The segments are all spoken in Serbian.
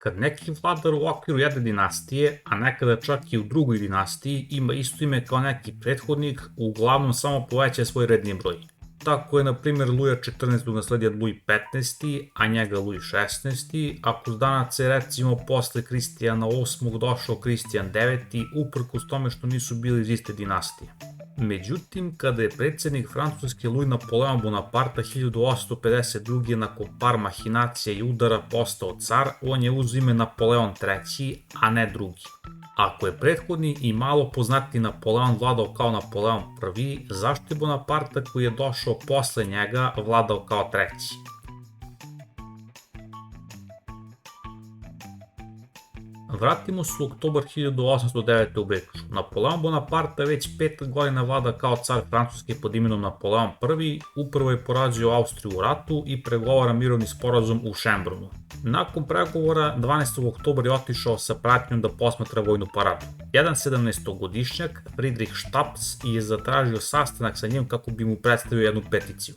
Kad neki vladar u okviru jedne dinastije, a nekada čak i u drugoj dinastiji, ima isto ime kao neki prethodnik, uglavnom samo poveća svoj redni broj. Tako je, na primjer, Luja XIV. Nasledio Luj XV, a njega Luj XVI, a kod danaca je recimo posle Kristijana VIII došao Kristijan IX, uprkos tome što nisu bili iz iste dinastije. Međutim, kada je predsjednik Francuske Louis Napoleon Bonaparte 1852. nakon par mahinacija i udara postao car, on je uzeo ime Napoleon III, a ne drugi. Ako je prethodni i malo poznati Napoleon vladao kao Napoleon I, zašto je Bonaparte koji je došao posle njega vladao kao treći? Vratimo se u oktobar 1809. u Beču. Napoleon Bonaparte već 5 godina vlada kao car Francuske pod imenom Napoleon I, upravo je porazio Austriju u ratu i pregovara mirovni sporazum u Schönbrunnu. Nakon pregovora, 12. oktobar je otišao sa pratnjom da posmatra vojnu paradu. Jedan 17-godišnjak, Friedrich Stapps, je zatražio sastanak sa njim kako bi mu predstavio jednu peticiju.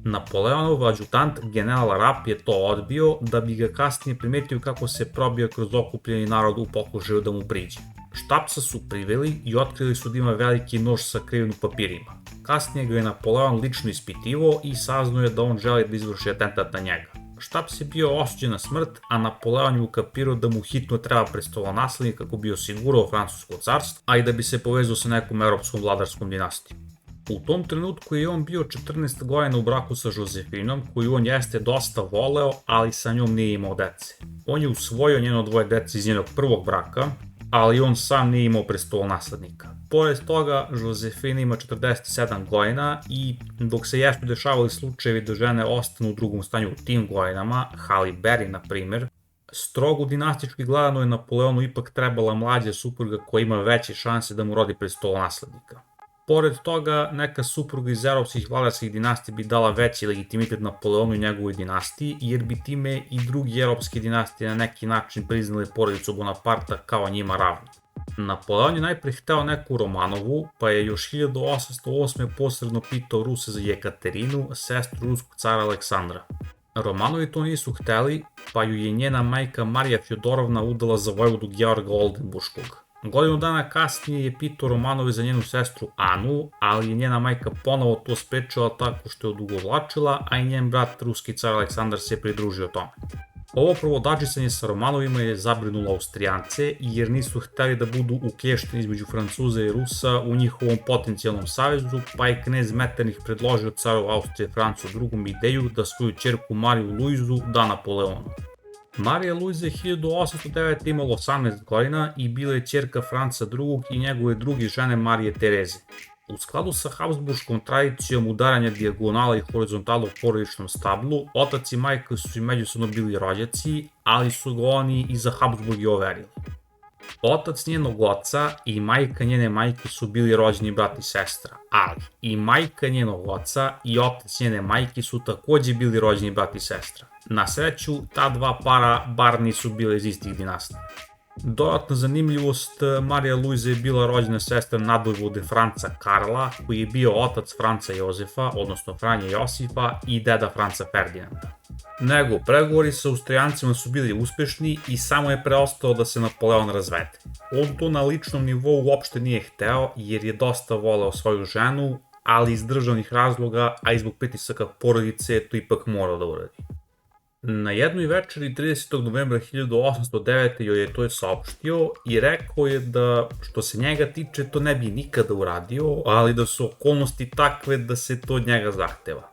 Napoleonov adjutant general Rapp je to odbio, da bi ga kasnije primetio kako se probio kroz okupljeni narod u pokušaju da mu priđe. Štapsa su priveli i otkrili su da ima veliki nož sakriven u papirima. Kasnije ga je Napoleon lično ispitivao i saznao je da on želi da izvrši atentat na njega. Štaps je bio osuđen na smrt, a Napoleon je ukapirao da mu hitno treba prestolonaslednik kako bi osigurao francusko carstvo, a i da bi se povezao sa nekom europskom vladarskom dinastijom. U tom trenutku je on bio 14 godina u braku sa Josefinom, koju on jeste dosta voleo, ali sa njom nije imao dece. On je usvojio njeno dvoje dece iz njenog prvog braka, ali on sam nije imao prestolonaslednika. Pored toga, Josefina ima 47 godina i dok se jesu dešavali slučajevi da žene ostanu u drugom stanju u tim godinama, Halle Berry na primjer, strogo dinastički gledano je Napoleonu ipak trebala mlađa supruga koja ima veće šanse da mu rodi prestolonaslednika. Pored toga, neka supruga iz evropskih vladarskih dinastija bi dala veći legitimitet Napoleonu i njegovoj dinastiji, jer bi time i drugi evropske dinastije na neki način priznali porodicu Bonaparta kao njima ravni. Napoleon je najpre hteo neku Romanovu, pa je još 1808. posredno pitao Ruse za Jekaterinu, sestru ruskog cara Aleksandra. Romanovi to nisu hteli, pa ju je njena majka Marija Fjodorovna udala za vojvodu Georga Oldenburškog. Godinu dana kasnije je pitao Romanovi za njenu sestru Anu, ali je njena majka ponovo to sprečila tako što je odugovlačila, a i njen brat, ruski car Aleksandar, se pridružio tome. Ovo provodadžicanje sa Romanovima je zabrinulo Austrijance, jer nisu hteli da budu uklješćeni između Francuza i Rusa u njihovom potencijalnom savezu, pa je knez Metternich predložio caru Austrije Francu II. Ideju da svoju ćerku Mariju Luizu da Napoleonu. Marija Luiza je 1809. imala 18 godina i bila je ćerka Franca II. I njegove druge žene Marije Tereze. U skladu sa Habsburškom tradicijom udaranja dijagonala i horizontala u porodičnom stablu, otac i majka su i međusobno bili rođaci, ali su ga oni i za Habsburg i overili. Otac njenog oca i majka njene majke su bili rođeni brat i sestra, ali i majka njenog oca i otac njene majke su takođe bili rođeni brat i sestra. Na sreću, ta dva para bar nisu bile iz istih dinastija. Dodatna zanimljivost, Marija Luiza je bila rođena sestra nadvojvode Franca Karla, koji je bio otac Franca Jozefa, odnosno Franje Josipa, i deda Franca Ferdinanda. Nego, pregovori sa Austrijancima su bili uspešni i samo je preostalo da se Napoleon razvede. On to na ličnom nivou uopšte nije hteo, jer je dosta voleo svoju ženu, ali iz državnih razloga, a i zbog pritisaka porodice, to ipak morao da uradi. Na jednoj večeri 30. novembra 1809. joj je to saopštio i rekao je da, što se njega tiče, to ne bi nikada uradio, ali da su okolnosti takve da se to od njega zahteva.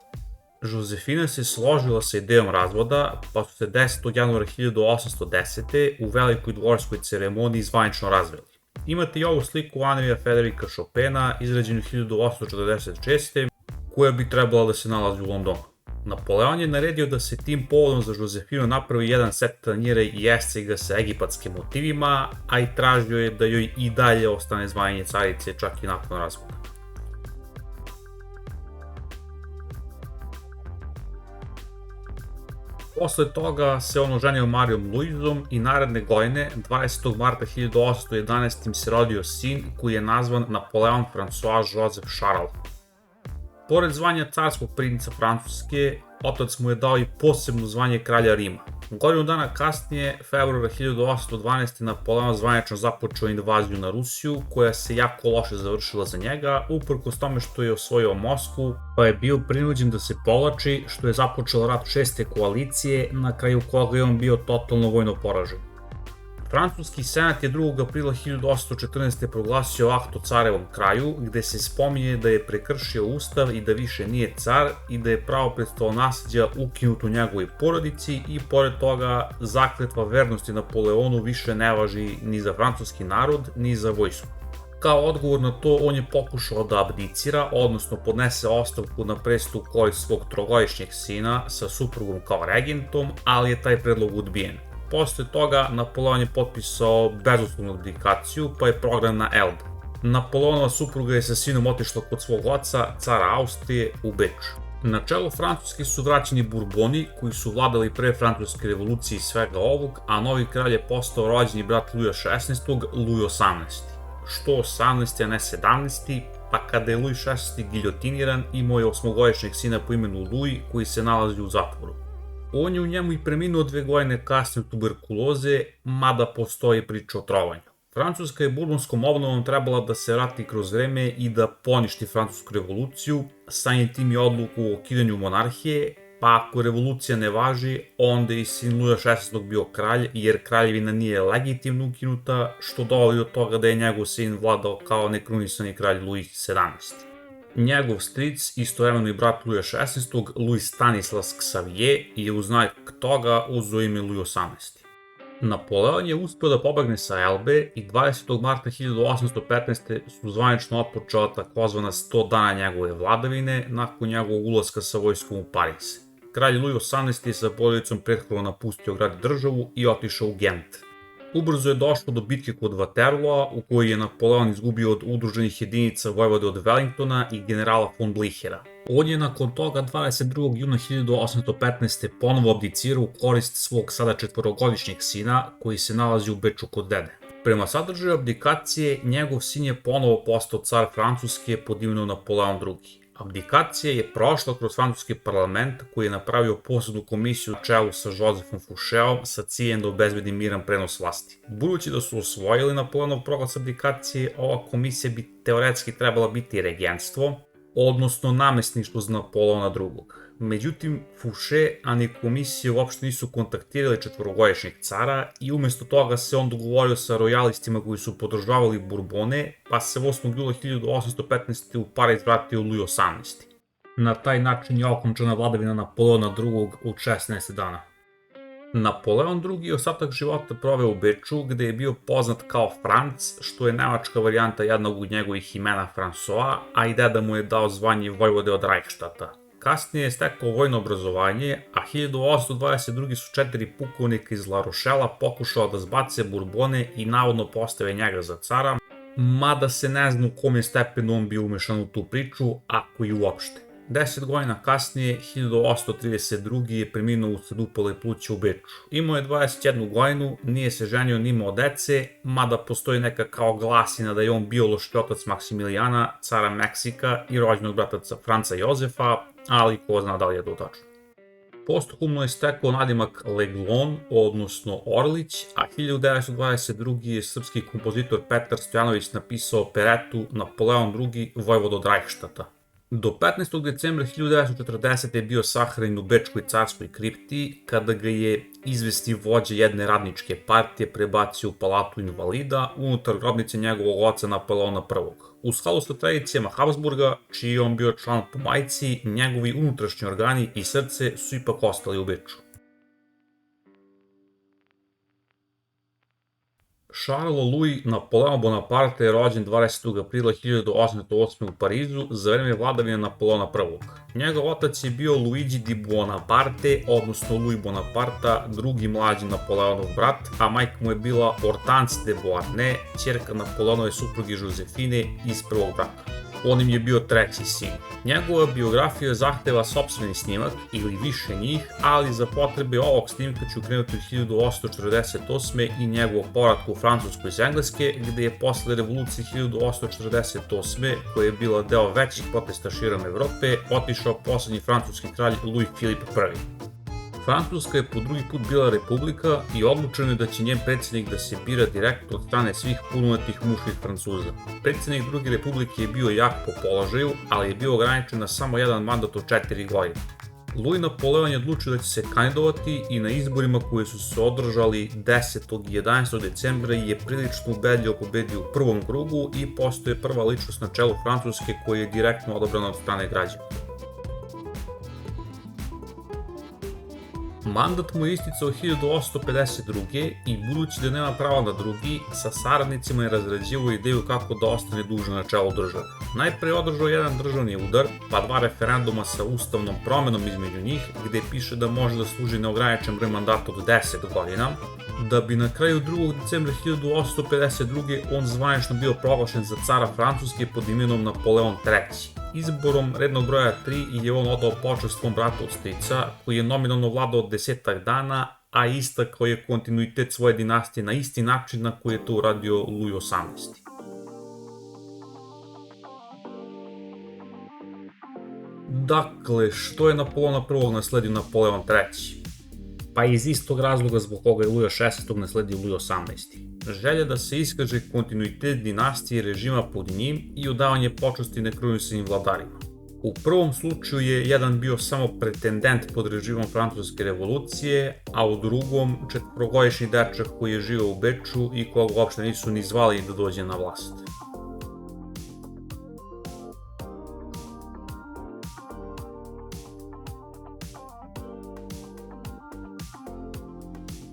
Josefina se složila sa idejom razvoda, pa su se 10. januara 1810. u velikoj dvorskoj ceremoniji zvanično razveli. Imate i ovu sliku Andrija Frederika Chopina, izrađenu 1846. koja bi trebala da se nalazi u Londonu. Napoleon je naredio da se tim povodom za Josefinu napravi jedan set tanjira i escega sa egipatskim motivima, a i tražio je da joj i dalje ostane zvanje carice čak i nakon razvoda. Posle toga se on oženio Marijom Luizom i naredne godine, 20. marta 1811. im se rodio sin koji je nazvan Napoleon François Joseph Charles. Pored zvanja carskog princa Francuske, otac mu je dao i posebno zvanje kralja Rima. Godinu dana kasnije, februara 1812. Napoleon zvanično započeo invaziju na Rusiju, koja se jako loše završila za njega, uprkos tome što je osvojio Moskvu, pa je bio prinuđen da se povlači, što je započeo rat šeste koalicije, na kraju koga je on bio totalno vojno poražen. Francuski senat je 2. aprila 1814. proglasio akt o carevom kraju, gde se spominje da je prekršio ustav i da više nije car i da je pravo prestolonasleđa ukinuto u njegovoj porodici i pored toga zakletva vernosti Napoleonu više ne važi ni za francuski narod ni za vojsku. Kao odgovor na to, on je pokušao da abdicira, odnosno podnese ostavku na presto u korist svog trogodišnjeg sina sa suprugom kao regentom, ali je taj predlog odbijen. Posle toga, Napoleon je potpisao bezuslovnu abdikaciju, pa je prognan na Elbu. Napoleonova supruga je sa sinom otišla kod svog oca, cara Austrije, u Beč. Na čelu Francuske su vraćeni Burboni, koji su vladali pre Francuske revolucije i svega ovog, a novi kralj je postao rođeni brat Luja XVI, Luj XVIII. Što 18. a ne 17. pa kada je Luj XVI giljotiniran, imao je 8-godišnjeg sina po imenu Luj, koji se nalazi u zatvoru. On je u njemu i preminuo 2 godine kasnije od tuberkuloze, mada postoji priča o trovanju. Francuska je Burbonskom obnovom trebala da se vrati kroz vreme i da poništi Francusku revoluciju, samim tim i odluku o ukidanju monarhije, pa ako revolucija ne važi, onda je i sin Luja XVI bio kralj, jer kraljevina nije legitimno ukinuta, što dovodi do toga da je njegov sin vladao kao nekrunisani kralj Luj XVII. Njegov stric, istovremeno i brat Luja XVI, Luj Stanislas Xavier, je u znak toga uzeo ime Luj XVIII. Napoleon je uspeo da pobegne sa Elbe i 20. marta 1815. su zvanično otpočela takozvana 100 dana njegove vladavine nakon njegovog ulaska sa vojskom u Pariz. Kralj Luj XVIII je sa porodicom prethodno napustio grad i državu i otišao u Gent. Ubrzo je došlo do bitke kod Waterloa, u kojoj je Napoleon izgubio od udruženih jedinica vojvode od Wellingtona i generala von Blichera. On je nakon toga 22. juna 1815. ponovo abdicirao u korist svog sada 4-godišnjeg sina, koji se nalazi u Beču kod dede. Prema sadržaju abdikacije, njegov sin je ponovo postao car Francuske pod imenom Napoleon II. Abdikacija je prošla kroz francuski parlament, koji je napravio posebnu komisiju u čelu sa Josephom Fouchetom sa ciljem da obezbedi miran prenos vlasti. Budući da su osvojili Napoleonov proglas abdikacije, ova komisija bi teoretski trebala biti regentstvo, odnosno namestništvo za Napoleona II. Međutim, Fouchet a ni komisije uopšte nisu kontaktirali 4-godišnjeg cara i umjesto toga se on dogovorio sa rojalistima koji su podržavali Burbone, pa se 8. jula 1815. u Pariz vratio Luj XVIII. Na taj način je okončana vladavina Napoleona II od 16 dana. Napoleon II ostatak života proveo u Beču, gde je bio poznat kao Franc, što je nemačka varijanta jednog od njegovih imena François, a i deda mu je dao zvanje vojvode od Reichstata. Kasnije je stekao vojno obrazovanje, a 1822. su 4 pukovnika iz La Rochella pokušala da zbace Burbone i navodno postave njega za cara, mada se ne zna u kom je stepenu on bio umešan u tu priču, ako i uopšte. 10 godina kasnije, 1832. je preminuo usled upale pluća u Beču. Imao je 21 godinu, nije se ženio ni imao dece, mada postoji neka kao glasina da je on biološki otac Maksimilijana, cara Meksika i rođenog brata Franca Jozefa, ali ko zna da li je to tačno. Posthumno je stekao nadimak Leglon, odnosno Orlić, a 1922. je srpski kompozitor Petar Stojanović napisao operetu Napoleon II, vojvod od Reichstata. Do 15. decembra 1940. je bio sahranjen u Bečkoj carskoj kripti, kada ga je izvesni vođa jedne radničke partije prebacio u palatu invalida unutar grobnice njegovog oca Napoleona I. U skladu sa tradicijama Habsburga, čiji je on bio član po majci, njegovi unutrašnji organi i srce su ipak ostali u Beču. Charles Louis Napoleon Bonaparte je rođen 20. aprila 1808. u Parizu za vreme vladavine Napoleona I. Njegov otac je bio Luigi di Bonaparte, odnosno Louis Bonaparte, drugi mlađi Napoleonov brat, a majka mu je bila Hortense de Beauharnais, ćerka Napoleonove supruge Josefine iz prvog braka. On im je bio treći sin. Njegova biografija zahteva sopstveni snimak ili više njih, ali za potrebe ovog snimka ću krenuti u 1848. i njegovog povratka u Francusku iz Engleske, gde je posle revolucije 1848. koja je bila deo većih protesta širom Evrope, otišao poslednji francuski kralj Louis Philippe I. Francuska je po drugi put bila republika i odlučeno je da će njen predsjednik da se bira direktno od strane svih punoletnih muških Francuza. Predsjednik druge republike je bio jak po položaju, ali je bio ograničen na samo jedan mandat od 4 godine. Louis Napoleon je odlučio da će se kandidovati i na izborima koji su se održali 10. i 11. decembra je prilično ubedljivo pobedio u prvom krugu i postao je prva ličnost na čelu Francuske koja je direktno odabrana od strane građana. Mandat mu je isticao 1852. i budući da nema prava na drugi, sa saradnicima je razrađivao ideju kako da ostane duže na čelu države. Najpre je održao jedan državni udar, pa 2 referenduma sa ustavnom promenom između njih, gde piše da može da služi neograničen broj mandata od 10 godina, da bi na kraju 2. decembra 1852. on zvanično bio proglašen za cara Francuske pod imenom Napoleon III. Izborom rednog broja 3 je on odao počast svom bratu od strica, koji je nominalno vladao 10 dana, a istakao je kontinuitet svoje dinastije na isti način na koji je to uradio Louis XVIII. Dakle, što je Napoleona I nasledio Napoleon III? Pa iz istog razloga zbog koga je Louis XVI nasledio Louis XVIII. Želja da se iskaže kontinuitet dinastije režima pod njim i odavanje počasti nekrunisanim vladarima. U prvom slučaju je jedan bio samo pretendent pod režimom Francuske revolucije, a u drugom 4-godišnji dečak koji je živeo u Beču i koga uopšte nisu ni zvali da dođe na vlast.